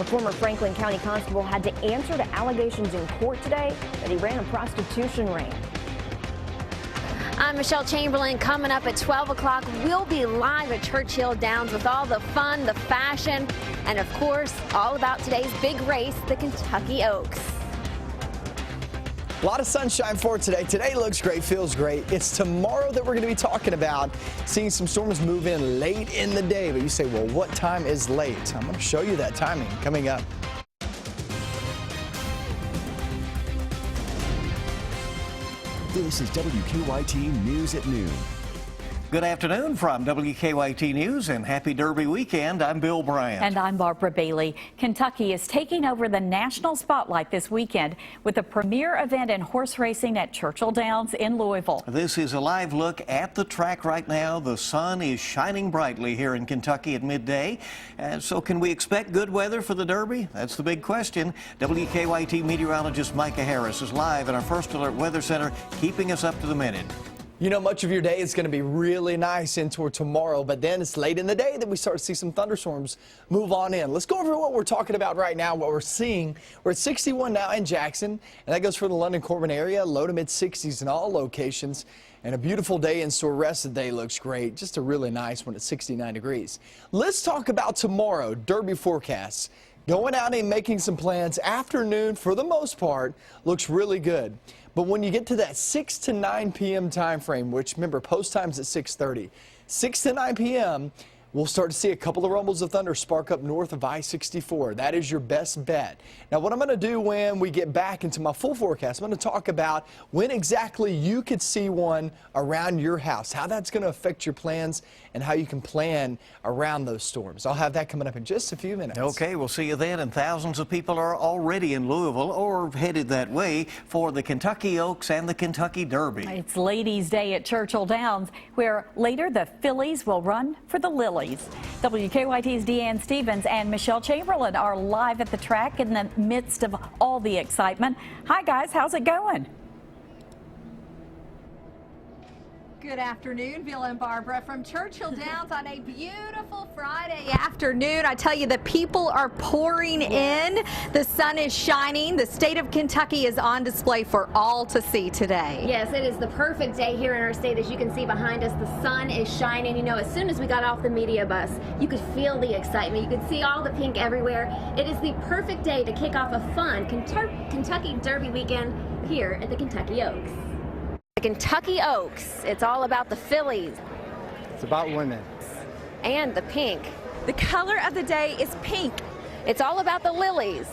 A former Franklin County constable had to answer to allegations in court today that he ran a prostitution ring. I'm Michelle Chamberlain. Coming up at 12 o'clock, we'll be live at Churchill Downs with all the fun, the fashion, and of course, all about today's big race, the Kentucky Oaks. A lot of sunshine for today. Today looks great, feels great. It's tomorrow that we're going to be talking about seeing some storms move in late in the day. But you say, well, what time is late? I'm going to show you that timing coming up. This is WKYT News at Noon. Good afternoon from WKYT News and happy Derby weekend. I'm Bill Bryant. And I'm Barbara Bailey. Kentucky is taking over the national spotlight this weekend with a premier event in horse racing at Churchill Downs in Louisville. This is a live look at the track right now. The sun is shining brightly here in Kentucky at midday. So can we expect good weather for the Derby? That's the big question. WKYT meteorologist Micah Harris is live in our First Alert Weather Center, keeping us up to the minute. You know, much of your day is going to be really nice in toward tomorrow, but then it's late in the day that we start to see some thunderstorms move on in. Let's go over what we're talking about right now, what we're seeing. We're at 61 now in Jackson, and that goes for the London-Corbin area, low to mid-60s in all locations. And a beautiful day in store. Rest of the day looks great. Just a really nice one at 69 degrees. Let's talk about tomorrow, Derby forecasts. Going out and making some plans. Afternoon, for the most part, looks really good. But when you get to that 6 to 9 p.m. time frame, which remember post time's at 6:30, 6 to 9 p.m., we'll start to see a couple of rumbles of thunder spark up north of I-64. That is your best bet. Now, what I'm going to do when we get back into my full forecast, I'm going to talk about when exactly you could see one around your house, how that's going to affect your plans, and how you can plan around those storms. I'll have that coming up in just a few minutes. Okay, we'll see you then. And thousands of people are already in Louisville or headed that way for the Kentucky Oaks and the Kentucky Derby. It's Ladies' Day at Churchill Downs, where later the fillies will run for the Lilies. WKYT's Deanne Stevens and Michelle Chamberlain are live at the track in the midst of all the excitement. Hi, guys. How's it going? Good afternoon, Bill and Barbara from Churchill Downs on a beautiful Friday afternoon. I tell you, the people are pouring in. The sun is shining. The state of Kentucky is on display for all to see today. Yes, it is the perfect day here in our state. As you can see behind us, the sun is shining. You know, as soon as we got off the media bus, you could feel the excitement. You could see all the pink everywhere. It is the perfect day to kick off a fun Kentucky Derby weekend here at the Kentucky Oaks. The Kentucky Oaks, it's all about the fillies. It's about women. And the pink. The color of the day is pink. It's all about the lilies.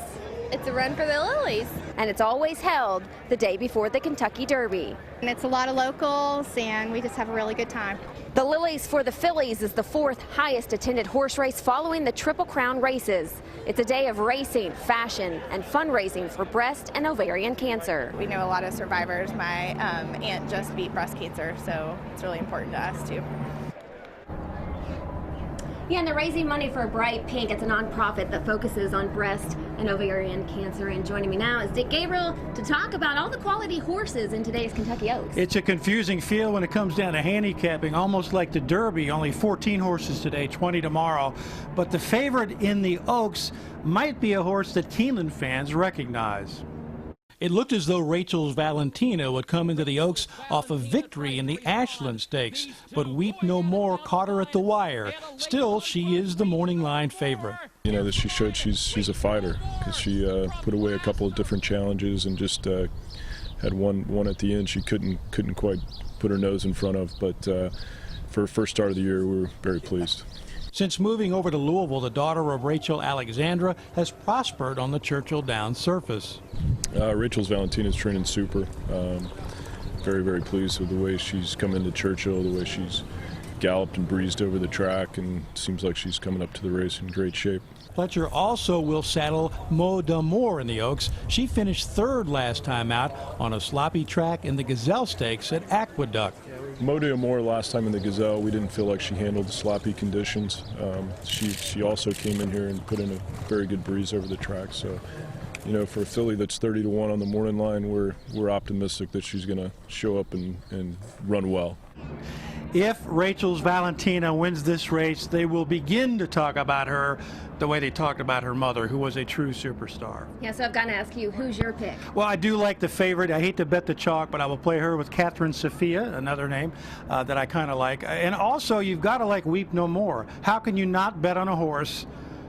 It's a run for the lilies. And it's always held the day before the Kentucky Derby. And it's a lot of locals, and we just have a really good time. The Lilies for the Fillies is the fourth highest attended horse race following the Triple Crown races. It's a day of racing, fashion, and fundraising for breast and ovarian cancer. We know a lot of survivors. My aunt just beat breast cancer, so it's really important to us too. Yeah, and they're raising money for Bright Pink. It's a nonprofit that focuses on breast and ovarian cancer. And joining me now is Dick Gabriel to talk about all the quality horses in today's Kentucky Oaks. It's a confusing field when it comes down to handicapping, almost like the Derby. Only 14 horses today, 20 tomorrow. But the favorite in the Oaks might be a horse that Keeneland fans recognize. It looked as though Rachel's Valentina would come into the Oaks off a victory in the Ashland Stakes, but Weep No More caught her at the wire. Still, she is the morning line favorite. You know, that she showed she's a fighter because she put away a couple of different challenges and just had one at the end she couldn't quite put her nose in front of. But for her first start of the year, we were very pleased. Since moving over to Louisville, the daughter of Rachel Alexandra has prospered on the Churchill Downs surface. Rachel's Valentina's training super. Very, very pleased with the way she's come into Churchill, the way she's galloped and breezed over the track, and seems like she's coming up to the race in great shape. Fletcher also will saddle Mo D'Amour in the Oaks. She finished third last time out on a sloppy track in the Gazelle Stakes at Aqueduct. Mo D'Amour last time in the Gazelle, we didn't feel like she handled the sloppy conditions. She also came in here and put in a very good breeze over the track. So, you know, for a filly that's 30-1 on the morning line, we're optimistic that she's going to show up and run well. if Rachel's Valentina wins this race, they will begin to talk about her the way they talked about her mother, who was a true superstar. Yeah, so I've got to ask you, who's your pick? Well, I do like the favorite. I hate to bet the chalk, but I will play her with Catherine Sophia, another name that I kind of like. And also, you've got to like Weep No More. How can you not bet on a horse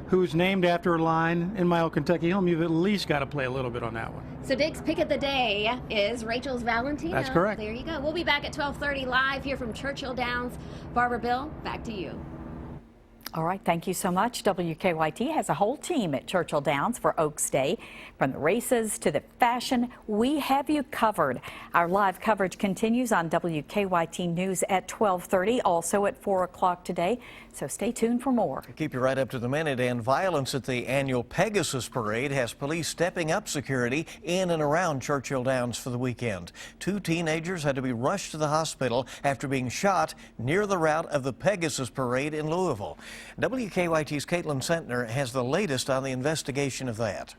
who's named after a line in My Old Kentucky Home? You've at least got to play a little bit on that one. So Dick's pick of the day is Rachel's Valentina. That's correct. There you go. We'll be back at 12:30 live here from Churchill Downs. Barbara, Bill, back to you. All right, thank you so much. WKYT has a whole team at Churchill Downs for Oaks Day. From the races to the fashion, we have you covered. Our live coverage continues on WKYT News at 12:30, also at 4 o'clock today, so stay tuned for more. Keep you right up to the minute. And violence at the annual Pegasus Parade has police stepping up security in and around Churchill Downs for the weekend. 2 teenagers had to be rushed to the hospital after being shot near the route of the Pegasus Parade in Louisville. WKYT's Caitlin Sentner has the latest on the investigation of that.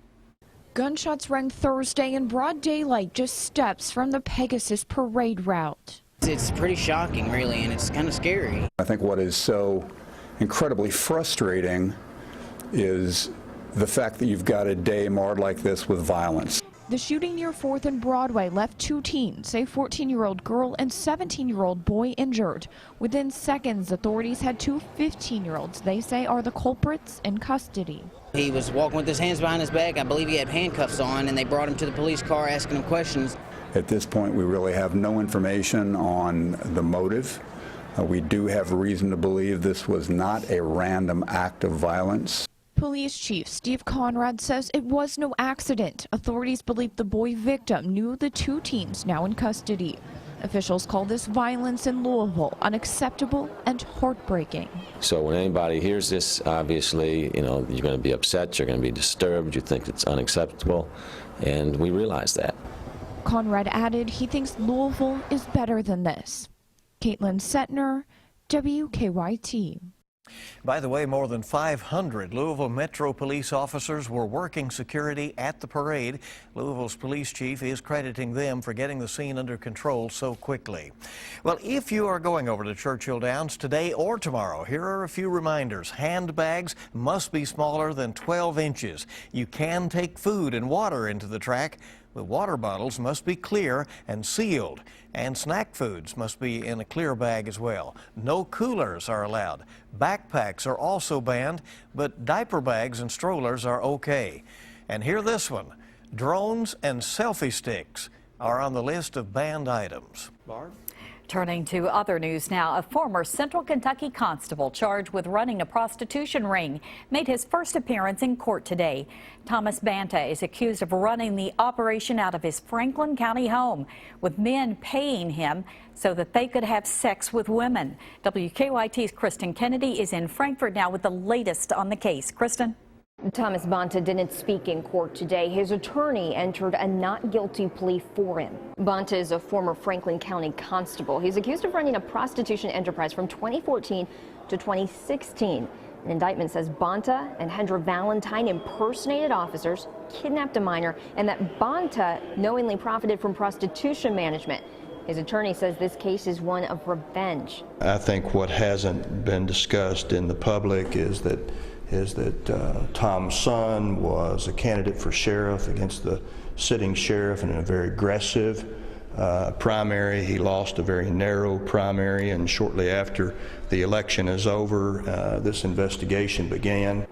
Gunshots rang Thursday in broad daylight, just steps from the Pegasus Parade route. It's pretty shocking, really, and it's kind of scary. I think what is so incredibly frustrating is the fact that you've got a day marred like this with violence. The shooting near 4th and Broadway left 2 teens, a 14-year-old girl and 17-year-old boy, injured. Within seconds, authorities had 2 15-year-olds they say are the culprits in custody. He was walking with his hands behind his back. I believe he had handcuffs on, and they brought him to the police car asking him questions. At this point, we really have no information on the motive. We do have reason to believe this was not a random act of violence. Police Chief Steve Conrad says it was no accident. Authorities believe the boy victim knew the 2 teens now in custody. Officials call this violence in Louisville unacceptable and heartbreaking. So when anybody hears this, obviously, you're going to be upset, you're going to be disturbed, you think it's unacceptable, and we realize that. Conrad added he thinks Louisville is better than this. Caitlin Sentner, WKYT. By the way, more than 500 Louisville Metro police officers were working security at the parade. Louisville's police chief is crediting them for getting the scene under control so quickly. Well, if you are going over to Churchill Downs today or tomorrow, here are a few reminders. Handbags must be smaller than 12 inches. You can take food and water into the track. The water bottles must be clear and sealed, and snack foods must be in a clear bag as well. No coolers are allowed. Backpacks are also banned, but diaper bags and strollers are okay. And hear this one. Drones and selfie sticks are on the list of banned items. Barb? Turning to other news now, a former Central Kentucky constable charged with running a prostitution ring made his first appearance in court today. Thomas Banta is accused of running the operation out of his Franklin County home, with men paying him so that they could have sex with women. WKYT's Kristen Kennedy is in Frankfort now with the latest on the case. Kristen? Thomas Banta didn't speak in court today. His attorney entered a not guilty plea for him. Banta is a former Franklin County constable. He's accused of running a prostitution enterprise from 2014 to 2016. An indictment says Banta and Hendra Valentine impersonated officers, kidnapped a minor, and that Banta knowingly profited from prostitution management. His attorney says this case is one of revenge. I think what hasn't been discussed in the public is that Tom's son was a candidate for sheriff against the sitting sheriff in a very aggressive primary. He lost a very narrow primary, and shortly after the election is over, this investigation began.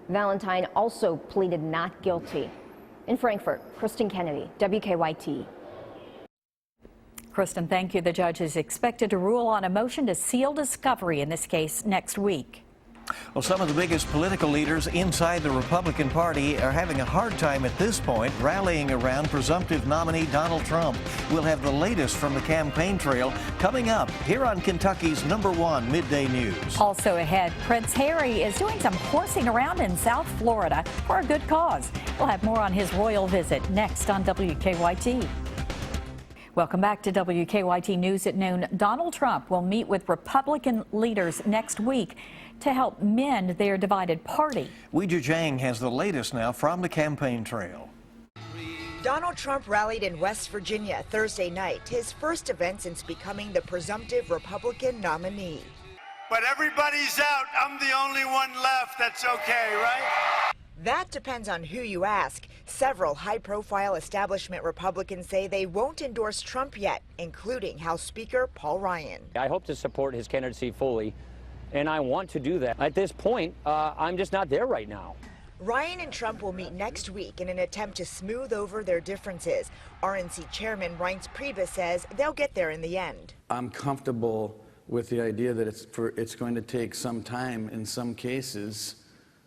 Valentine also pleaded not guilty. In Frankfort, Kristen Kennedy, WKYT. Kristen, thank you. The judge is expected to rule on a motion to seal discovery in this case next week. Well, some of the biggest political leaders inside the Republican Party are having a hard time at this point rallying around presumptive nominee Donald Trump. We'll have the latest from the campaign trail coming up here on Kentucky's #1 Midday News. Also ahead, Prince Harry is doing some horsing around in South Florida for a good cause. We'll have more on his royal visit next on WKYT. Welcome back to WKYT News at noon. Donald Trump will meet with Republican leaders next week to help mend their divided party. Weijia Jiang has the latest now from the campaign trail. Donald Trump rallied in West Virginia Thursday night, his first event since becoming the presumptive Republican nominee. But everybody's out. I'm the only one left. That's okay, right? That depends on who you ask. Several high-profile establishment Republicans say they won't endorse Trump yet, including House Speaker Paul Ryan. I hope to support his candidacy fully, and I want to do that. At this point, I'm just not there right now. Ryan and Trump will meet next week in an attempt to smooth over their differences. RNC Chairman Reince Priebus says they'll get there in the end. I'm comfortable with the idea that it's going to take some time in some cases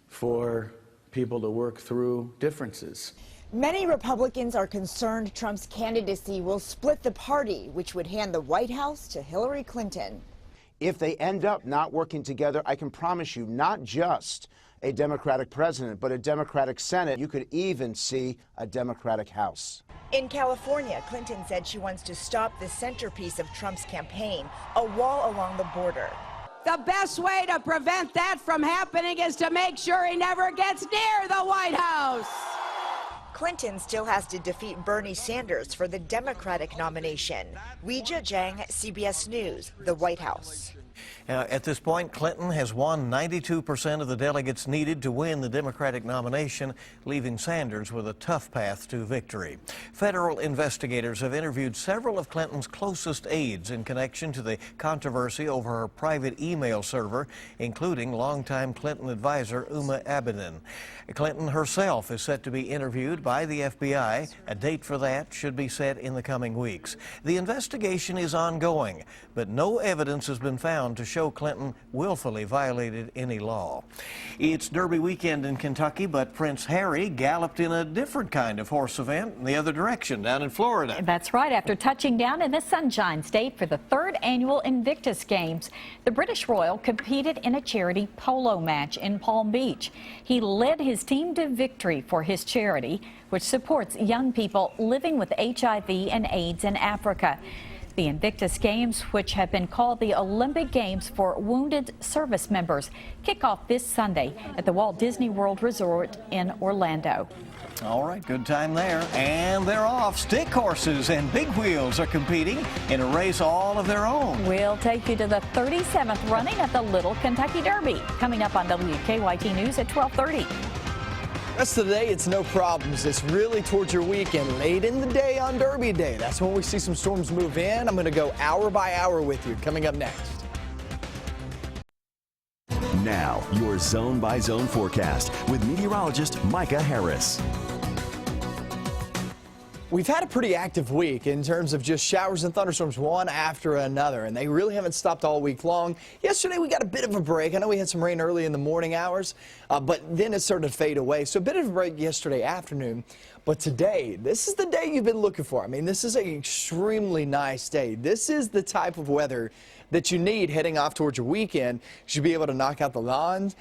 for people to work through differences. Many Republicans are concerned Trump's candidacy will split the party, which would hand the White House to Hillary Clinton. If they end up not working together, I can promise you not just a Democratic president, but a Democratic Senate. You could even see a Democratic House. In California, Clinton said she wants to stop the centerpiece of Trump's campaign, a wall along the border. The best way to prevent that from happening is to make sure he never gets near the White House. Clinton still has to defeat Bernie Sanders for the Democratic nomination. Weijia Zhang, CBS News, the White House. At this point, Clinton has won 92% of the delegates needed to win the Democratic nomination, leaving Sanders with a tough path to victory. Federal investigators have interviewed several of Clinton's closest aides in connection to the controversy over her private email server, including longtime Clinton advisor Uma Abedin. Clinton herself is set to be interviewed by the FBI. A date for that should be set in the coming weeks. The investigation is ongoing, but no evidence has been found to show Clinton willfully violated any law. It's Derby weekend in Kentucky, but Prince Harry galloped in a different kind of horse event in the other direction down in Florida. That's right. After touching down in the Sunshine State for the 3rd annual Invictus Games, the British Royal competed in a charity polo match in Palm Beach. He led his team to victory for his charity, which supports young people living with HIV and AIDS in Africa. The Invictus Games, which have been called the Olympic Games for wounded service members, kick off this Sunday at the Walt Disney World Resort in Orlando. All right, good time there. And they're off. Stick horses and big wheels are competing in a race all of their own. We'll take you to the 37th running at the Little Kentucky Derby, coming up on WKYT News at 12:30. Rest of the day, it's no problems. It's really towards your weekend. Late in the day on Derby Day, that's when we see some storms move in. I'm going to go hour by hour with you. Coming up next. Now, your zone-by-zone forecast with meteorologist Micah Harris. We've had a pretty active week in terms of just showers and thunderstorms one after another, and they really haven't stopped all week long. Yesterday, we got a bit of a break. I know we had some rain early in the morning hours, but then it started to fade away. So a bit of a break yesterday afternoon. But today, this is the day you've been looking for. I mean, this is an extremely nice day. This is the type of weather that you need heading off towards your weekend. You should be able to knock out the lawns,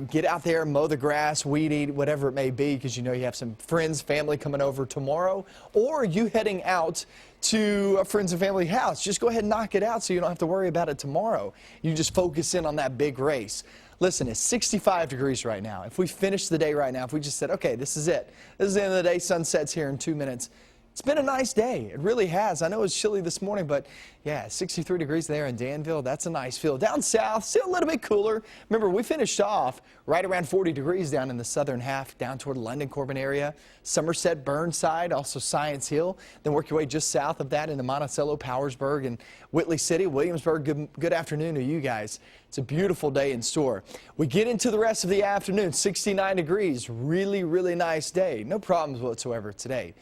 get out there, mow the grass, weed eat, whatever it may be, because you know you have some friends, family coming over tomorrow, or you heading out to a friends and family house. Just go ahead and knock it out so you don't have to worry about it tomorrow. You just focus in on that big race. Listen, it's 65 degrees right now. If we finish the day right now, if we just said, okay, this is it. This is the end of the day. Sun sets here in 2 minutes. It's been a nice day. It really has. I know it was chilly this morning, but yeah, 63 degrees there in Danville. That's a nice feel. Down south, still a little bit cooler. Remember, we finished off right around 40 degrees down in the southern half, down toward the London, Corbin area. Somerset, Burnside, also Science Hill. Then work your way just south of that into Monticello, Powersburg, and Whitley City, Williamsburg. Good afternoon to you guys. It's a beautiful day in store. We get into the rest of the afternoon, 69 degrees. Really, really nice day. No problems whatsoever today.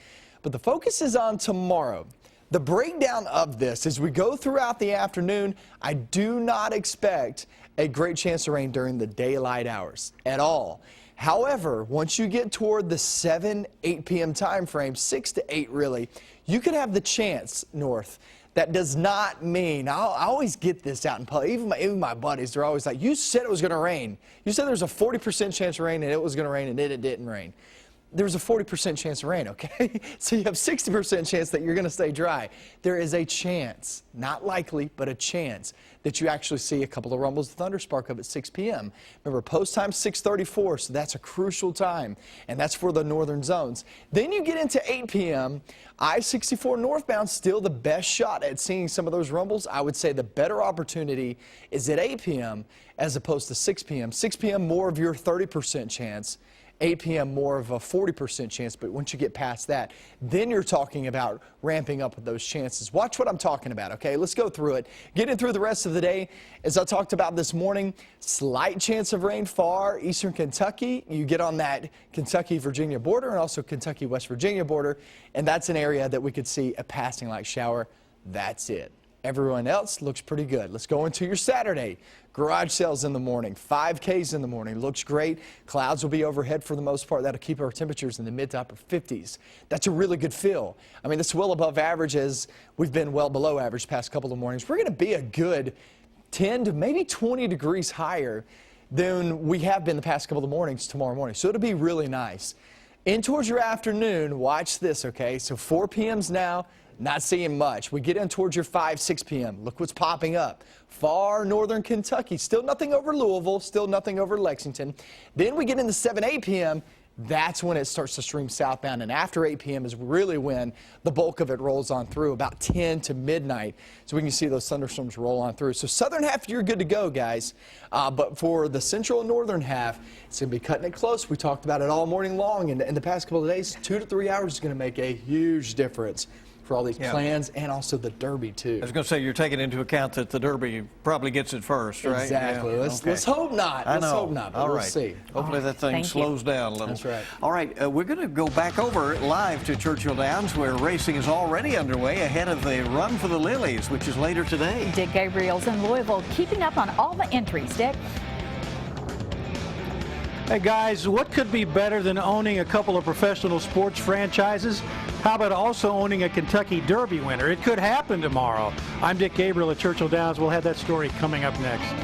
But the focus is on tomorrow. The breakdown of this, as we go throughout the afternoon, I do not expect a great chance of rain during the daylight hours at all. However, once you get toward the 7, 8 p.m. time frame, 6 to 8 really, you could have the chance north. That does not mean, I always get this out in public, even my buddies, they're always like, you said it was going to rain. You said there was a 40% chance of rain and it was going to rain and it didn't rain. there's a 40% chance of rain, okay? So you have 60% chance that you're going to stay dry. There is a chance, not likely, but a chance that you actually see a couple of rumbles of thunder spark up at 6 p.m. Remember, post time 6:34, so that's a crucial time, and that's for the northern zones. Then you get into 8 p.m. I-64 northbound, still the best shot at seeing some of those rumbles. I would say the better opportunity is at 8 p.m. as opposed to 6 p.m. 6 p.m. more of your 30% chance. 8 p.m. more of a 40% chance, but once you get past that, then you're talking about ramping up with those chances. Watch what I'm talking about, okay? Let's go through it. Getting through the rest of the day, as I talked about this morning, slight chance of rain far eastern Kentucky. You get on that Kentucky-Virginia border and also Kentucky-West Virginia border, and that's an area that we could see a passing light shower. That's it. Everyone else looks pretty good. Let's go into your Saturday. Garage sales in the morning, 5Ks in the morning. Looks great. Clouds will be overhead for the most part. That'll keep our temperatures in the mid to upper 50s. That's a really good feel. I mean, that's well above average, as we've been well below average past couple of mornings. We're going to be a good 10 to maybe 20 degrees higher than we have been the past couple of mornings tomorrow morning. So it'll be really nice. In towards your afternoon, watch this, okay? So 4 p.m.'s now. Not seeing much. We get in towards your 5, 6 p.m. Look what's popping up. Far northern Kentucky. Still nothing over Louisville. Still nothing over Lexington. Then we get into 7, 8 p.m. That's when it starts to stream southbound. And after 8 p.m. is really when the bulk of it rolls on through, about 10 to midnight. So we can see those thunderstorms roll on through. So southern half, you're good to go, guys. But for the central and northern half, it's going to be cutting it close. We talked about it all morning long. And in the past couple of days, 2 to 3 hours is going to make a huge difference for all these plans, and also the Derby, too. I was going to say, you're taking into account that the Derby probably gets it first, right? Exactly. Yeah. Let's hope not. Let's hope not, but all we'll right. see. Hopefully that thing slows down a little. That's right. All right, we're going to go back over live to Churchill Downs, where racing is already underway ahead of the Run for the Lilies, which is later today. Dick Gabriel's in Louisville, keeping up on all the entries. Dick? Hey guys, what could be better than owning a couple of professional sports franchises? How about also owning a Kentucky Derby winner? It could happen tomorrow. I'm Dick Gabriel at Churchill Downs. We'll have that story coming up next.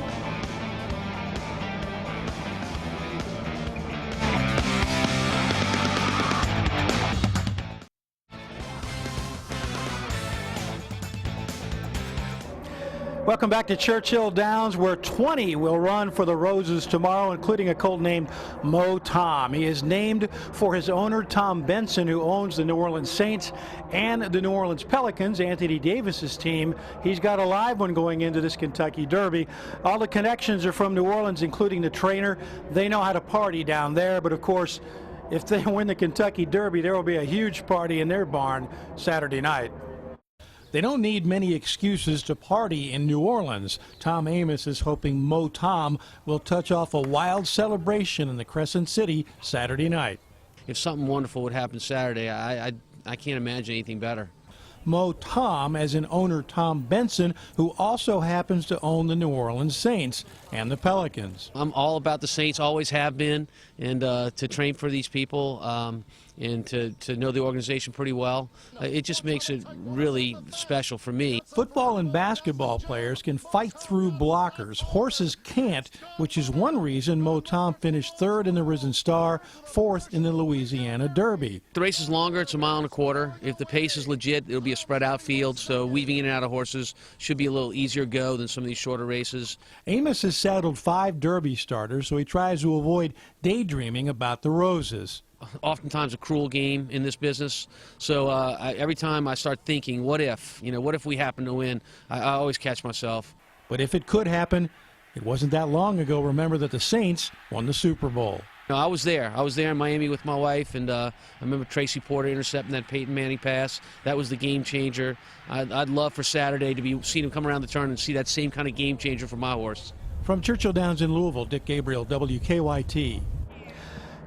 Welcome back to Churchill Downs, where 20 will run for the Roses tomorrow, including a colt named Mo Tom. He is named for his owner, Tom Benson, who owns the New Orleans Saints and the New Orleans Pelicans, Anthony Davis's team. He's got a live one going into this Kentucky Derby. All the connections are from New Orleans, including the trainer. They know how to party down there, but of course, if they win the Kentucky Derby, there will be a huge party in their barn Saturday night. They don't need many excuses to party in New Orleans. Tom Amos is hoping Mo Tom will touch off a wild celebration in the Crescent City Saturday night. If something wonderful would happen Saturday, I can't imagine anything better. Mo Tom, as in owner Tom Benson, who also happens to own the New Orleans Saints and the Pelicans. I'm all about the Saints, always have been, and to train for these people and to know the organization pretty well, it just makes it really special for me. Football and basketball players can fight through blockers. Horses can't, which is one reason Mo Tom finished third in the Risen Star, fourth in the Louisiana Derby. The race is longer, it's 1.25 miles. If the pace is legit, it'll be a spread out field, so weaving in and out of horses should be a little easier go than some of these shorter races. Amos has saddled 5 Derby starters, so he tries to avoid daydreaming about the Roses. Oftentimes a cruel game in this business, so every time I start thinking, what if we happen to win, I always catch myself. But if it could happen, it wasn't that long ago. Remember that the Saints won the Super Bowl. No, I was there in Miami with my wife, and I remember Tracy Porter intercepting that Peyton Manning pass. That was the game changer. I'd love for Saturday to see him come around the turn and see that same kind of game changer for my horse. From Churchill Downs in Louisville, Dick Gabriel, WKYT.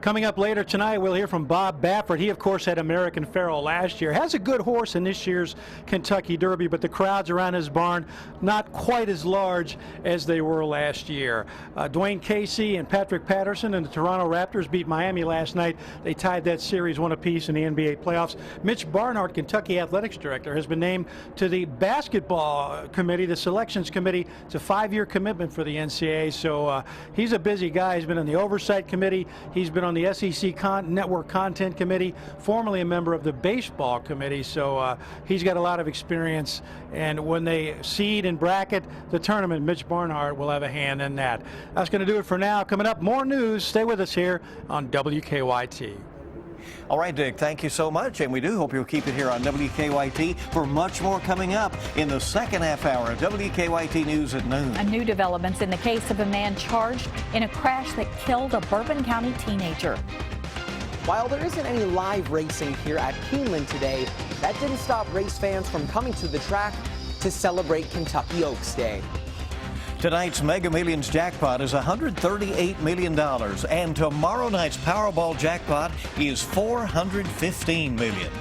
Coming up later tonight, we'll hear from Bob Baffert. He, of course, had American Pharoah last year. Has a good horse in this year's Kentucky Derby, but the crowds around his barn not quite as large as they were last year. Dwayne Casey and Patrick Patterson and the Toronto Raptors beat Miami last night. They tied that series 1 apiece in the NBA playoffs. Mitch Barnhart, Kentucky Athletics Director, has been named to the basketball committee, the selections committee. It's a 5-year commitment for the NCAA, so he's a busy guy. He's been on the oversight committee. He's been on on the SEC Network Content Committee, formerly a member of the Baseball Committee, so he's got a lot of experience. And when they seed and bracket the tournament, Mitch Barnhart will have a hand in that. That's going to do it for now. Coming up, more news. Stay with us here on WKYT. All right, Dick, thank you so much, and we do hope you'll keep it here on WKYT for much more coming up in the second half hour of WKYT News at noon. A new developments in the case of a man charged in a crash that killed a Bourbon County teenager. While there isn't any live racing here at Keeneland today, that didn't stop race fans from coming to the track to celebrate Kentucky Oaks Day. Tonight's Mega Millions jackpot is $138 million, and tomorrow night's Powerball jackpot is $415 million.